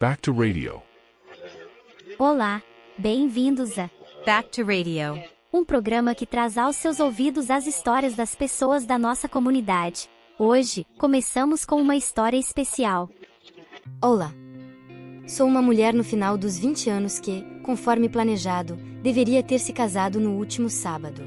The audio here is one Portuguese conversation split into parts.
Back to Radio. Olá, bem-vindos a Back to Radio, um programa que traz aos seus ouvidos as histórias das pessoas da nossa comunidade. Hoje, começamos com uma história especial. Olá! Sou uma mulher no final dos 20 anos que, conforme planejado, deveria ter se casado no último sábado.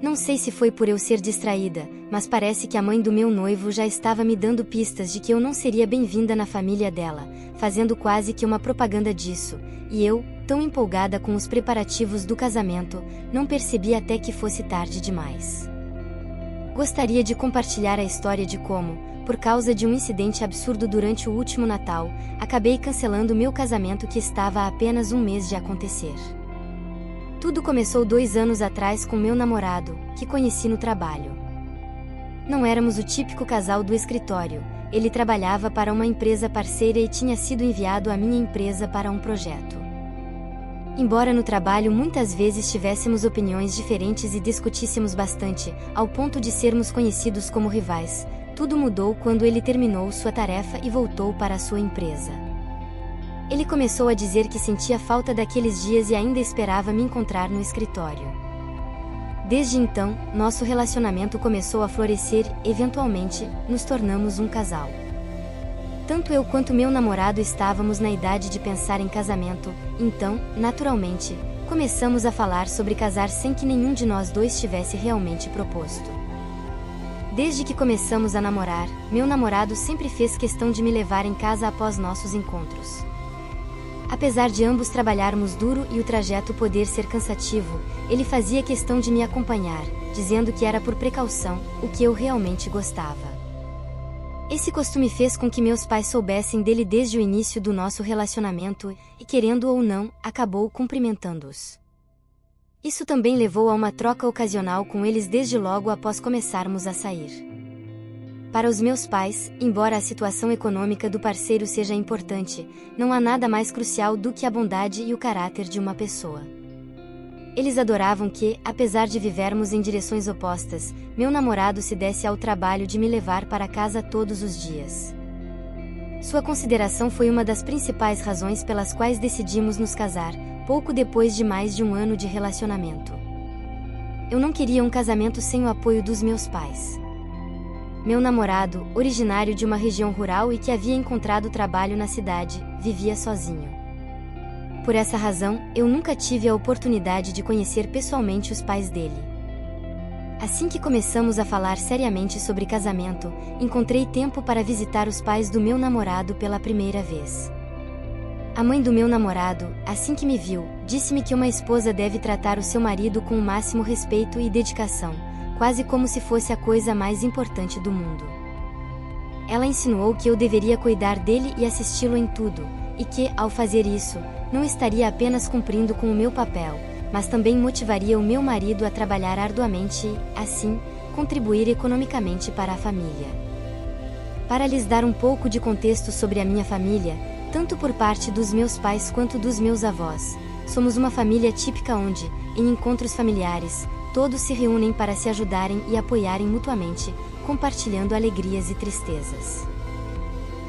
Não sei se foi por eu ser distraída, mas parece que a mãe do meu noivo já estava me dando pistas de que eu não seria bem-vinda na família dela, fazendo quase que uma propaganda disso, e eu, tão empolgada com os preparativos do casamento, não percebi até que fosse tarde demais. Gostaria de compartilhar a história de como, por causa de um incidente absurdo durante o último Natal, acabei cancelando meu casamento que estava há apenas um mês de acontecer. Tudo começou 2 anos atrás com meu namorado, que conheci no trabalho. Não éramos o típico casal do escritório, ele trabalhava para uma empresa parceira e tinha sido enviado à minha empresa para um projeto. Embora no trabalho muitas vezes tivéssemos opiniões diferentes e discutíssemos bastante, ao ponto de sermos conhecidos como rivais, tudo mudou quando ele terminou sua tarefa e voltou para a sua empresa. Ele começou a dizer que sentia falta daqueles dias e ainda esperava me encontrar no escritório. Desde então, nosso relacionamento começou a florescer e, eventualmente, nos tornamos um casal. Tanto eu quanto meu namorado estávamos na idade de pensar em casamento, então, naturalmente, começamos a falar sobre casar sem que nenhum de nós dois tivesse realmente proposto. Desde que começamos a namorar, meu namorado sempre fez questão de me levar em casa após nossos encontros. Apesar de ambos trabalharmos duro e o trajeto poder ser cansativo, ele fazia questão de me acompanhar, dizendo que era por precaução, o que eu realmente gostava. Esse costume fez com que meus pais soubessem dele desde o início do nosso relacionamento e, querendo ou não, acabou cumprimentando-os. Isso também levou a uma troca ocasional com eles desde logo após começarmos a sair. Para os meus pais, embora a situação econômica do parceiro seja importante, não há nada mais crucial do que a bondade e o caráter de uma pessoa. Eles adoravam que, apesar de vivermos em direções opostas, meu namorado se desse ao trabalho de me levar para casa todos os dias. Sua consideração foi uma das principais razões pelas quais decidimos nos casar, pouco depois de mais de 1 ano de relacionamento. Eu não queria um casamento sem o apoio dos meus pais. Meu namorado, originário de uma região rural e que havia encontrado trabalho na cidade, vivia sozinho. Por essa razão, eu nunca tive a oportunidade de conhecer pessoalmente os pais dele. Assim que começamos a falar seriamente sobre casamento, encontrei tempo para visitar os pais do meu namorado pela primeira vez. A mãe do meu namorado, assim que me viu, disse-me que uma esposa deve tratar o seu marido com o máximo respeito e dedicação, quase como se fosse a coisa mais importante do mundo. Ela insinuou que eu deveria cuidar dele e assisti-lo em tudo, e que, ao fazer isso, não estaria apenas cumprindo com o meu papel, mas também motivaria o meu marido a trabalhar arduamente e, assim, contribuir economicamente para a família. Para lhes dar um pouco de contexto sobre a minha família, tanto por parte dos meus pais quanto dos meus avós, somos uma família típica onde, em encontros familiares, todos se reúnem para se ajudarem e apoiarem mutuamente, compartilhando alegrias e tristezas.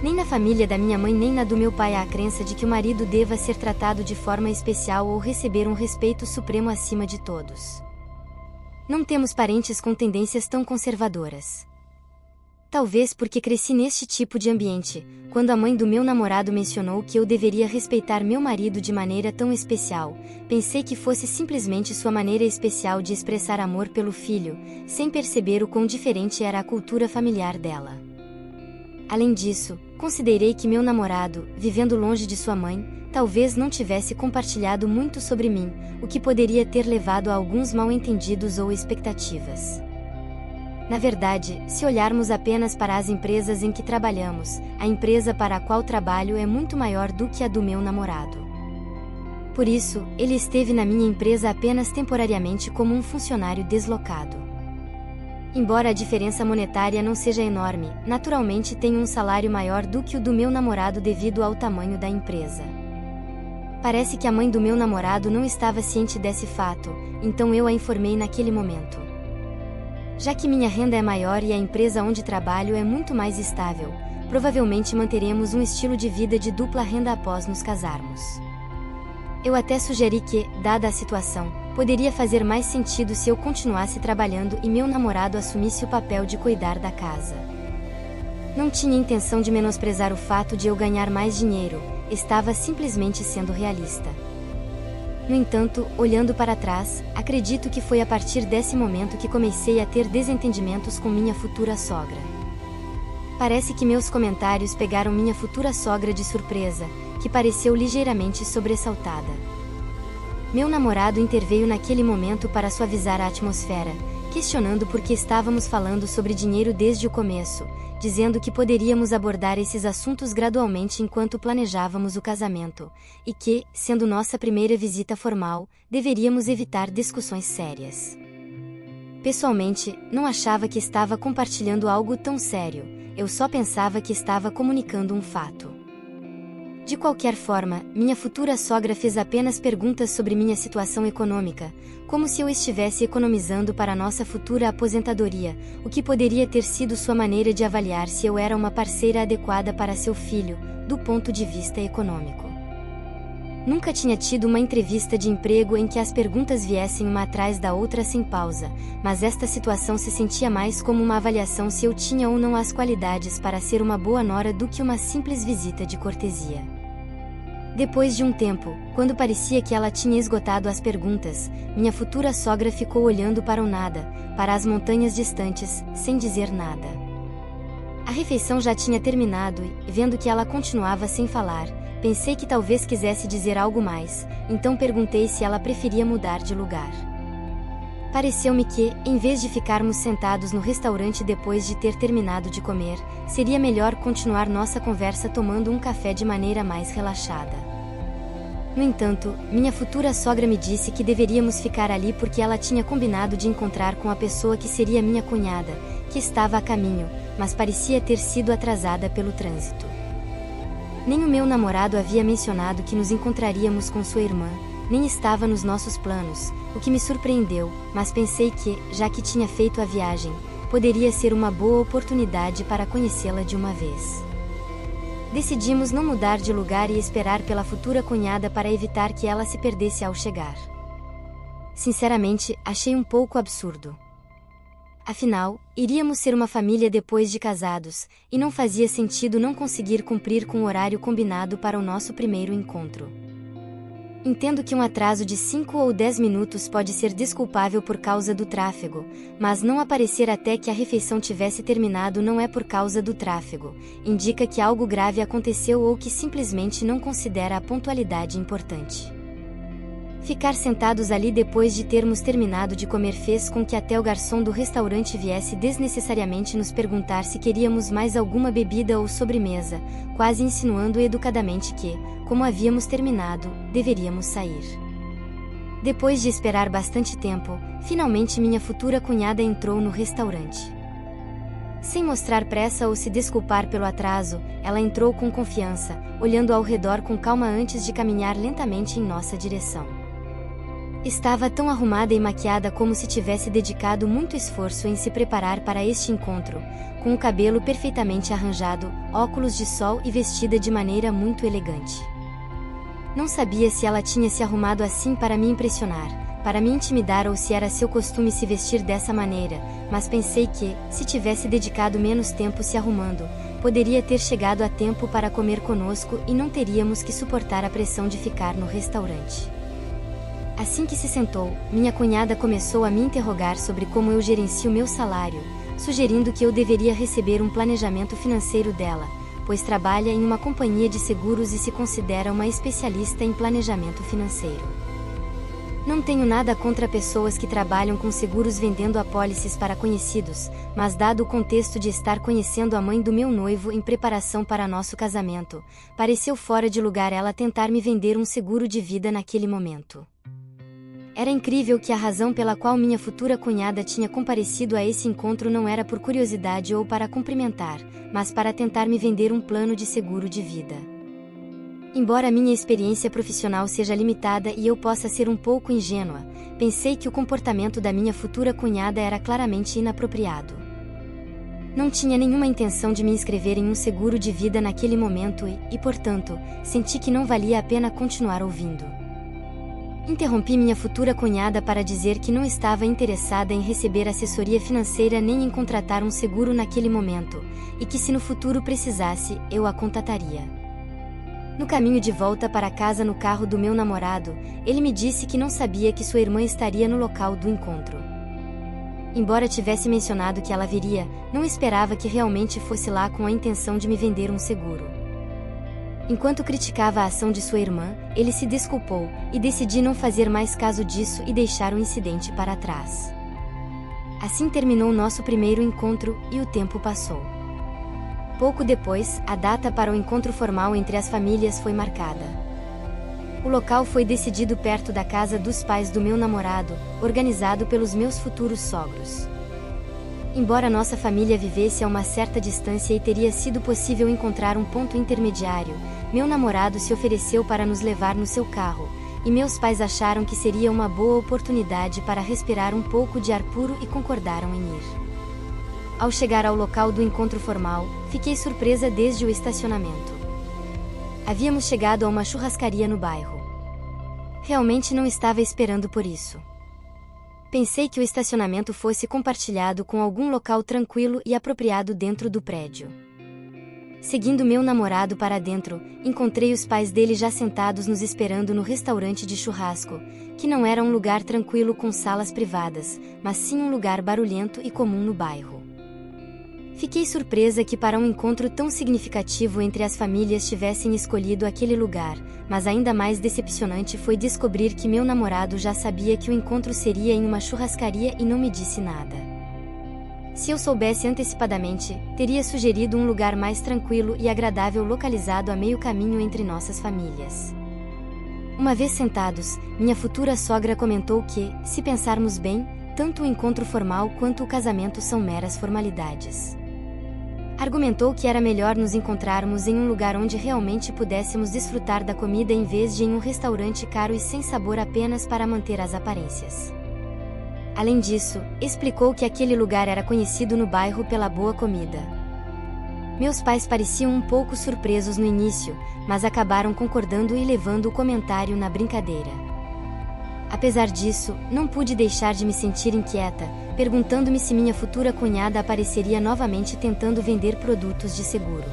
Nem na família da minha mãe nem na do meu pai há a crença de que o marido deva ser tratado de forma especial ou receber um respeito supremo acima de todos. Não temos parentes com tendências tão conservadoras. Talvez porque cresci neste tipo de ambiente, quando a mãe do meu namorado mencionou que eu deveria respeitar meu marido de maneira tão especial, pensei que fosse simplesmente sua maneira especial de expressar amor pelo filho, sem perceber o quão diferente era a cultura familiar dela. Além disso, considerei que meu namorado, vivendo longe de sua mãe, talvez não tivesse compartilhado muito sobre mim, o que poderia ter levado a alguns mal-entendidos ou expectativas. Na verdade, se olharmos apenas para as empresas em que trabalhamos, a empresa para a qual trabalho é muito maior do que a do meu namorado. Por isso, ele esteve na minha empresa apenas temporariamente como um funcionário deslocado. Embora a diferença monetária não seja enorme, naturalmente tenho um salário maior do que o do meu namorado devido ao tamanho da empresa. Parece que a mãe do meu namorado não estava ciente desse fato, então eu a informei naquele momento. Já que minha renda é maior e a empresa onde trabalho é muito mais estável, provavelmente manteremos um estilo de vida de dupla renda após nos casarmos. Eu até sugeri que, dada a situação, poderia fazer mais sentido se eu continuasse trabalhando e meu namorado assumisse o papel de cuidar da casa. Não tinha intenção de menosprezar o fato de eu ganhar mais dinheiro, estava simplesmente sendo realista. No entanto, olhando para trás, acredito que foi a partir desse momento que comecei a ter desentendimentos com minha futura sogra. Parece que meus comentários pegaram minha futura sogra de surpresa, que pareceu ligeiramente sobressaltada. Meu namorado interveio naquele momento para suavizar a atmosfera, questionando por que estávamos falando sobre dinheiro desde o começo, dizendo que poderíamos abordar esses assuntos gradualmente enquanto planejávamos o casamento, e que, sendo nossa primeira visita formal, deveríamos evitar discussões sérias. Pessoalmente, não achava que estava compartilhando algo tão sério, eu só pensava que estava comunicando um fato. De qualquer forma, minha futura sogra fez apenas perguntas sobre minha situação econômica, como se eu estivesse economizando para nossa futura aposentadoria, o que poderia ter sido sua maneira de avaliar se eu era uma parceira adequada para seu filho, do ponto de vista econômico. Nunca tinha tido uma entrevista de emprego em que as perguntas viessem uma atrás da outra sem pausa, mas esta situação se sentia mais como uma avaliação se eu tinha ou não as qualidades para ser uma boa nora do que uma simples visita de cortesia. Depois de um tempo, quando parecia que ela tinha esgotado as perguntas, minha futura sogra ficou olhando para o nada, para as montanhas distantes, sem dizer nada. A refeição já tinha terminado e, vendo que ela continuava sem falar, pensei que talvez quisesse dizer algo mais, então perguntei se ela preferia mudar de lugar. Pareceu-me que, em vez de ficarmos sentados no restaurante depois de ter terminado de comer, seria melhor continuar nossa conversa tomando um café de maneira mais relaxada. No entanto, minha futura sogra me disse que deveríamos ficar ali porque ela tinha combinado de encontrar com a pessoa que seria minha cunhada, que estava a caminho, mas parecia ter sido atrasada pelo trânsito. Nem o meu namorado havia mencionado que nos encontraríamos com sua irmã, nem estava nos nossos planos, o que me surpreendeu, mas pensei que, já que tinha feito a viagem, poderia ser uma boa oportunidade para conhecê-la de uma vez. Decidimos não mudar de lugar e esperar pela futura cunhada para evitar que ela se perdesse ao chegar. Sinceramente, achei um pouco absurdo. Afinal, iríamos ser uma família depois de casados, e não fazia sentido não conseguir cumprir com o horário combinado para o nosso primeiro encontro. Entendo que um atraso de 5 ou 10 minutos pode ser desculpável por causa do tráfego, mas não aparecer até que a refeição tivesse terminado não é por causa do tráfego, indica que algo grave aconteceu ou que simplesmente não considera a pontualidade importante. Ficar sentados ali depois de termos terminado de comer fez com que até o garçom do restaurante viesse desnecessariamente nos perguntar se queríamos mais alguma bebida ou sobremesa, quase insinuando educadamente que, como havíamos terminado, deveríamos sair. Depois de esperar bastante tempo, finalmente minha futura cunhada entrou no restaurante. Sem mostrar pressa ou se desculpar pelo atraso, ela entrou com confiança, olhando ao redor com calma antes de caminhar lentamente em nossa direção. Estava tão arrumada e maquiada como se tivesse dedicado muito esforço em se preparar para este encontro, com o cabelo perfeitamente arranjado, óculos de sol e vestida de maneira muito elegante. Não sabia se ela tinha se arrumado assim para me impressionar, para me intimidar ou se era seu costume se vestir dessa maneira, mas pensei que, se tivesse dedicado menos tempo se arrumando, poderia ter chegado a tempo para comer conosco e não teríamos que suportar a pressão de ficar no restaurante. Assim que se sentou, minha cunhada começou a me interrogar sobre como eu gerencio meu salário, sugerindo que eu deveria receber um planejamento financeiro dela, pois trabalha em uma companhia de seguros e se considera uma especialista em planejamento financeiro. Não tenho nada contra pessoas que trabalham com seguros vendendo apólices para conhecidos, mas dado o contexto de estar conhecendo a mãe do meu noivo em preparação para nosso casamento, pareceu fora de lugar ela tentar me vender um seguro de vida naquele momento. Era incrível que a razão pela qual minha futura cunhada tinha comparecido a esse encontro não era por curiosidade ou para cumprimentar, mas para tentar me vender um plano de seguro de vida. Embora minha experiência profissional seja limitada e eu possa ser um pouco ingênua, pensei que o comportamento da minha futura cunhada era claramente inapropriado. Não tinha nenhuma intenção de me inscrever em um seguro de vida naquele momento e, portanto, senti que não valia a pena continuar ouvindo. Interrompi minha futura cunhada para dizer que não estava interessada em receber assessoria financeira nem em contratar um seguro naquele momento, e que se no futuro precisasse, eu a contataria. No caminho de volta para casa no carro do meu namorado, ele me disse que não sabia que sua irmã estaria no local do encontro. Embora tivesse mencionado que ela viria, não esperava que realmente fosse lá com a intenção de me vender um seguro. Enquanto criticava a ação de sua irmã, ele se desculpou, e decidi não fazer mais caso disso e deixar o incidente para trás. Assim terminou nosso primeiro encontro, e o tempo passou. Pouco depois, a data para o encontro formal entre as famílias foi marcada. O local foi decidido perto da casa dos pais do meu namorado, organizado pelos meus futuros sogros. Embora nossa família vivesse a uma certa distância e teria sido possível encontrar um ponto intermediário, meu namorado se ofereceu para nos levar no seu carro, e meus pais acharam que seria uma boa oportunidade para respirar um pouco de ar puro e concordaram em ir. Ao chegar ao local do encontro formal, fiquei surpresa desde o estacionamento. Havíamos chegado a uma churrascaria no bairro. Realmente não estava esperando por isso. Pensei que o estacionamento fosse compartilhado com algum local tranquilo e apropriado dentro do prédio. Seguindo meu namorado para dentro, encontrei os pais dele já sentados nos esperando no restaurante de churrasco, que não era um lugar tranquilo com salas privadas, mas sim um lugar barulhento e comum no bairro. Fiquei surpresa que para um encontro tão significativo entre as famílias tivessem escolhido aquele lugar, mas ainda mais decepcionante foi descobrir que meu namorado já sabia que o encontro seria em uma churrascaria e não me disse nada. Se eu soubesse antecipadamente, teria sugerido um lugar mais tranquilo e agradável localizado a meio caminho entre nossas famílias. Uma vez sentados, minha futura sogra comentou que, se pensarmos bem, tanto o encontro formal quanto o casamento são meras formalidades. Argumentou que era melhor nos encontrarmos em um lugar onde realmente pudéssemos desfrutar da comida em vez de em um restaurante caro e sem sabor apenas para manter as aparências. Além disso, explicou que aquele lugar era conhecido no bairro pela boa comida. Meus pais pareciam um pouco surpresos no início, mas acabaram concordando e levando o comentário na brincadeira. Apesar disso, não pude deixar de me sentir inquieta, perguntando-me se minha futura cunhada apareceria novamente tentando vender produtos de seguro.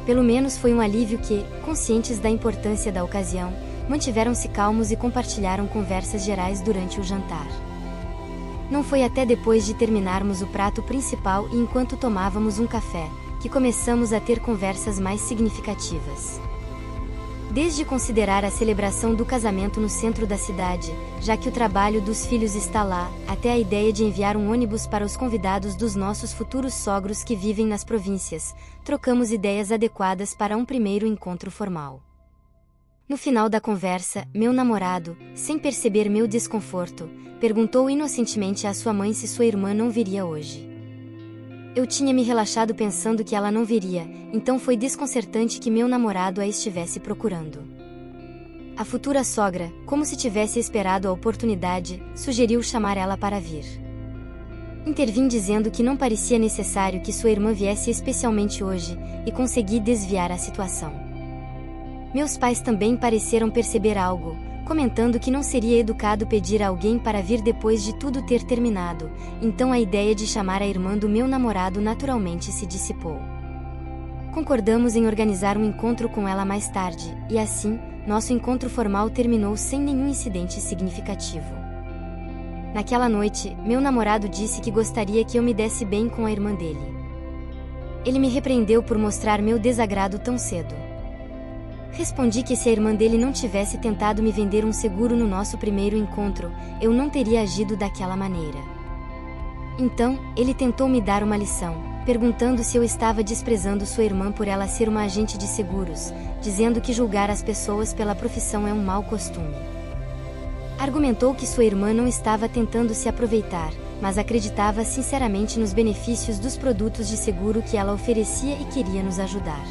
Pelo menos foi um alívio que, conscientes da importância da ocasião, mantiveram-se calmos e compartilharam conversas gerais durante o jantar. Não foi até depois de terminarmos o prato principal e enquanto tomávamos um café, que começamos a ter conversas mais significativas. Desde considerar a celebração do casamento no centro da cidade, já que o trabalho dos filhos está lá, até a ideia de enviar um ônibus para os convidados dos nossos futuros sogros que vivem nas províncias, trocamos ideias adequadas para um primeiro encontro formal. No final da conversa, meu namorado, sem perceber meu desconforto, perguntou inocentemente à sua mãe se sua irmã não viria hoje. Eu tinha me relaxado pensando que ela não viria, então foi desconcertante que meu namorado a estivesse procurando. A futura sogra, como se tivesse esperado a oportunidade, sugeriu chamar ela para vir. Intervim dizendo que não parecia necessário que sua irmã viesse especialmente hoje, e consegui desviar a situação. Meus pais também pareceram perceber algo, comentando que não seria educado pedir a alguém para vir depois de tudo ter terminado, então a ideia de chamar a irmã do meu namorado naturalmente se dissipou. Concordamos em organizar um encontro com ela mais tarde, e assim, nosso encontro formal terminou sem nenhum incidente significativo. Naquela noite, meu namorado disse que gostaria que eu me desse bem com a irmã dele. Ele me repreendeu por mostrar meu desagrado tão cedo. Respondi que se a irmã dele não tivesse tentado me vender um seguro no nosso primeiro encontro, eu não teria agido daquela maneira. Então, ele tentou me dar uma lição, perguntando se eu estava desprezando sua irmã por ela ser uma agente de seguros, dizendo que julgar as pessoas pela profissão é um mau costume. Argumentou que sua irmã não estava tentando se aproveitar, mas acreditava sinceramente nos benefícios dos produtos de seguro que ela oferecia e queria nos ajudar.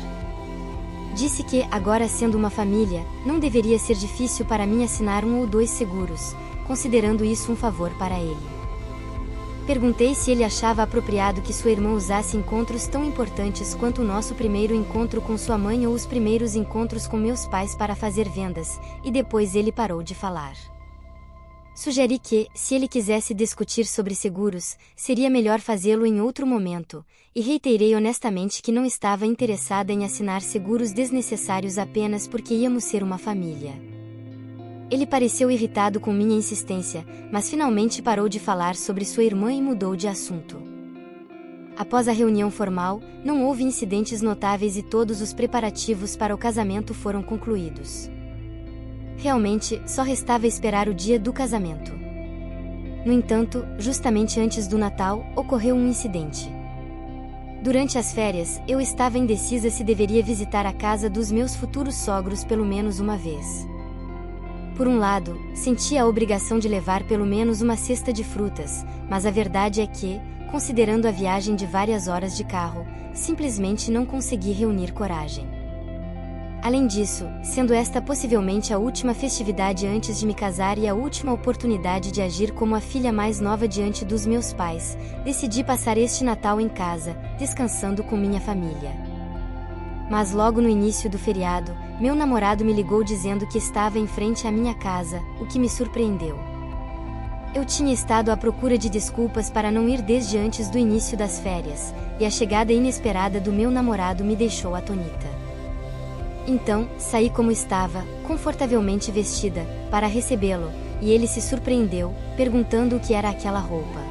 Disse que, agora sendo uma família, não deveria ser difícil para mim assinar 1 ou 2 seguros, considerando isso um favor para ele. Perguntei se ele achava apropriado que sua irmã usasse encontros tão importantes quanto o nosso primeiro encontro com sua mãe ou os primeiros encontros com meus pais para fazer vendas, e depois ele parou de falar. Sugeri que, se ele quisesse discutir sobre seguros, seria melhor fazê-lo em outro momento, e reiterei honestamente que não estava interessada em assinar seguros desnecessários apenas porque íamos ser uma família. Ele pareceu irritado com minha insistência, mas finalmente parou de falar sobre sua irmã e mudou de assunto. Após a reunião formal, não houve incidentes notáveis e todos os preparativos para o casamento foram concluídos. Realmente, só restava esperar o dia do casamento. No entanto, justamente antes do Natal, ocorreu um incidente. Durante as férias, eu estava indecisa se deveria visitar a casa dos meus futuros sogros pelo menos uma vez. Por um lado, sentia a obrigação de levar pelo menos uma cesta de frutas, mas a verdade é que, considerando a viagem de várias horas de carro, simplesmente não consegui reunir coragem. Além disso, sendo esta possivelmente a última festividade antes de me casar e a última oportunidade de agir como a filha mais nova diante dos meus pais, decidi passar este Natal em casa, descansando com minha família. Mas logo no início do feriado, meu namorado me ligou dizendo que estava em frente à minha casa, o que me surpreendeu. Eu tinha estado à procura de desculpas para não ir desde antes do início das férias, e a chegada inesperada do meu namorado me deixou atonita. Então, saí como estava, confortavelmente vestida, para recebê-lo, e ele se surpreendeu, perguntando o que era aquela roupa.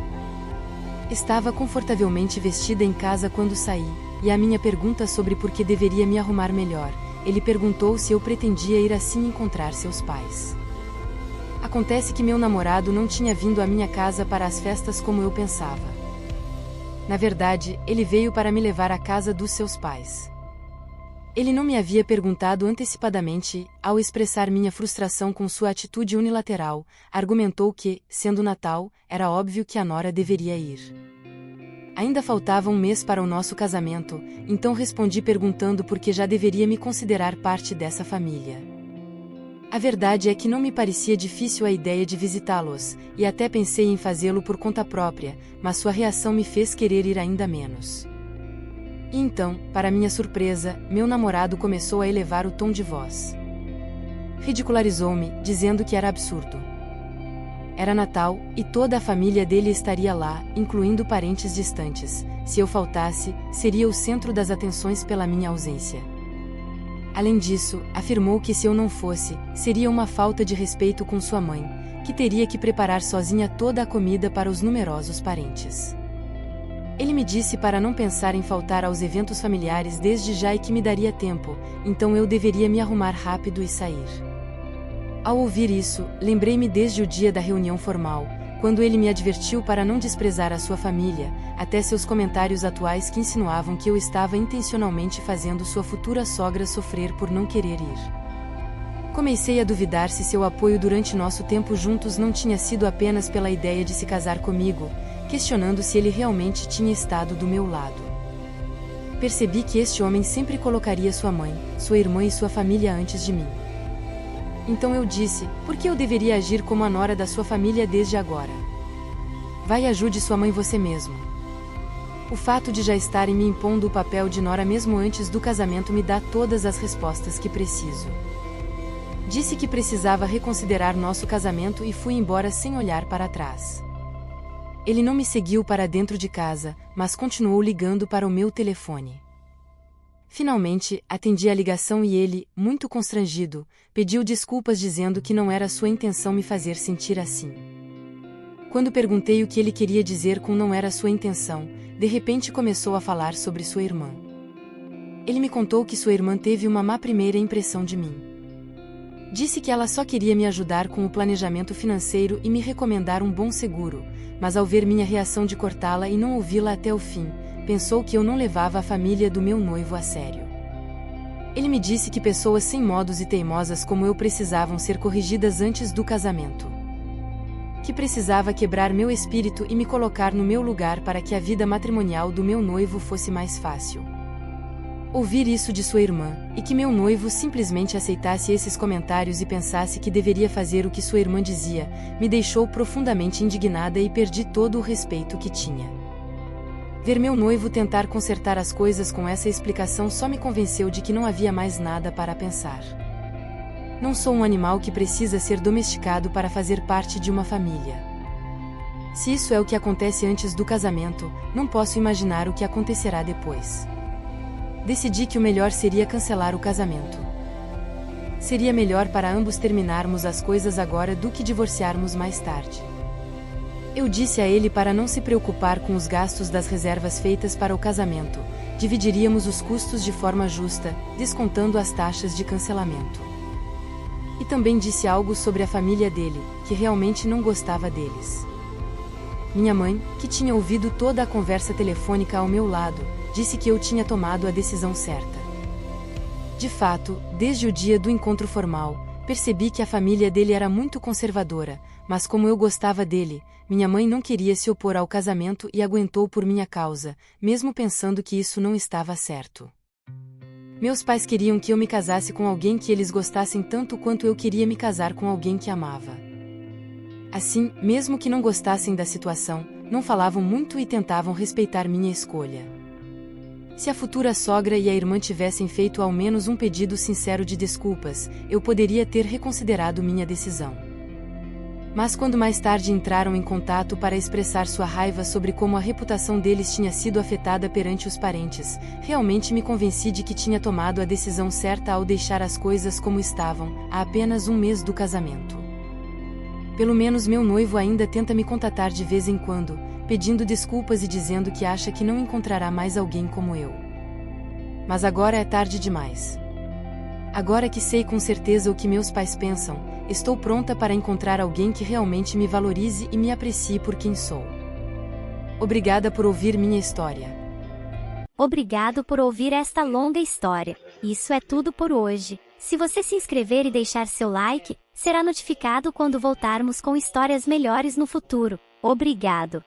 Estava confortavelmente vestida em casa quando saí, e a minha pergunta sobre por que deveria me arrumar melhor, ele perguntou se eu pretendia ir assim encontrar seus pais. Acontece que meu namorado não tinha vindo à minha casa para as festas como eu pensava. Na verdade, ele veio para me levar à casa dos seus pais. Ele não me havia perguntado antecipadamente, ao expressar minha frustração com sua atitude unilateral, argumentou que, sendo Natal, era óbvio que a nora deveria ir. Ainda faltava um mês para o nosso casamento, então respondi perguntando por que já deveria me considerar parte dessa família. A verdade é que não me parecia difícil a ideia de visitá-los, e até pensei em fazê-lo por conta própria, mas sua reação me fez querer ir ainda menos. E então, para minha surpresa, meu namorado começou a elevar o tom de voz. Ridicularizou-me, dizendo que era absurdo. Era Natal, e toda a família dele estaria lá, incluindo parentes distantes. Se eu faltasse, seria o centro das atenções pela minha ausência. Além disso, afirmou que se eu não fosse, seria uma falta de respeito com sua mãe, que teria que preparar sozinha toda a comida para os numerosos parentes. Ele me disse para não pensar em faltar aos eventos familiares desde já e que me daria tempo, então eu deveria me arrumar rápido e sair. Ao ouvir isso, lembrei-me desde o dia da reunião formal, quando ele me advertiu para não desprezar a sua família, até seus comentários atuais que insinuavam que eu estava intencionalmente fazendo sua futura sogra sofrer por não querer ir. Comecei a duvidar se seu apoio durante nosso tempo juntos não tinha sido apenas pela ideia de se casar comigo, questionando se ele realmente tinha estado do meu lado. Percebi que este homem sempre colocaria sua mãe, sua irmã e sua família antes de mim. Então eu disse, por que eu deveria agir como a nora da sua família desde agora? Vai e ajude sua mãe você mesmo. O fato de já estarem me impondo o papel de nora mesmo antes do casamento me dá todas as respostas que preciso. Disse que precisava reconsiderar nosso casamento e fui embora sem olhar para trás. Ele não me seguiu para dentro de casa, mas continuou ligando para o meu telefone. Finalmente, atendi a ligação e ele, muito constrangido, pediu desculpas dizendo que não era sua intenção me fazer sentir assim. Quando perguntei o que ele queria dizer com não era sua intenção, de repente começou a falar sobre sua irmã. Ele me contou que sua irmã teve uma má primeira impressão de mim. Disse que ela só queria me ajudar com o planejamento financeiro e me recomendar um bom seguro, mas ao ver minha reação de cortá-la e não ouvi-la até o fim, pensou que eu não levava a família do meu noivo a sério. Ele me disse que pessoas sem modos e teimosas como eu precisavam ser corrigidas antes do casamento. Que precisava quebrar meu espírito e me colocar no meu lugar para que a vida matrimonial do meu noivo fosse mais fácil. Ouvir isso de sua irmã, E que meu noivo simplesmente aceitasse esses comentários e pensasse que deveria fazer o que sua irmã dizia, me deixou profundamente indignada e perdi todo o respeito que tinha. Ver meu noivo tentar consertar as coisas com essa explicação só me convenceu de que não havia mais nada para pensar. Não sou um animal que precisa ser domesticado para fazer parte de uma família. Se isso é o que acontece antes do casamento, não posso imaginar o que acontecerá depois. Decidi que o melhor seria cancelar o casamento. Seria melhor para ambos terminarmos as coisas agora do que divorciarmos mais tarde. Eu disse a ele para não se preocupar com os gastos das reservas feitas para o casamento, dividiríamos os custos de forma justa, descontando as taxas de cancelamento. E também disse algo sobre a família dele, que realmente não gostava deles. Minha mãe, que tinha ouvido toda a conversa telefônica ao meu lado, disse que eu tinha tomado a decisão certa. De fato, desde o dia do encontro formal, percebi que a família dele era muito conservadora, mas como eu gostava dele, minha mãe não queria se opor ao casamento e aguentou por minha causa, mesmo pensando que isso não estava certo. Meus pais queriam que eu me casasse com alguém que eles gostassem tanto quanto eu queria me casar com alguém que amava. Assim, mesmo que não gostassem da situação, não falavam muito e tentavam respeitar minha escolha. Se a futura sogra e a irmã tivessem feito ao menos um pedido sincero de desculpas, eu poderia ter reconsiderado minha decisão. Mas quando mais tarde entraram em contato para expressar sua raiva sobre como a reputação deles tinha sido afetada perante os parentes, realmente me convenci de que tinha tomado a decisão certa ao deixar as coisas como estavam, há apenas um mês do casamento. Pelo menos meu noivo ainda tenta me contatar de vez em quando, pedindo desculpas e dizendo que acha que não encontrará mais alguém como eu. Mas agora é tarde demais. Agora que sei com certeza o que meus pais pensam, estou pronta para encontrar alguém que realmente me valorize e me aprecie por quem sou. Obrigada por ouvir minha história. Obrigado por ouvir esta longa história. Isso é tudo por hoje. Se você se inscrever e deixar seu like, será notificado quando voltarmos com histórias melhores no futuro. Obrigado.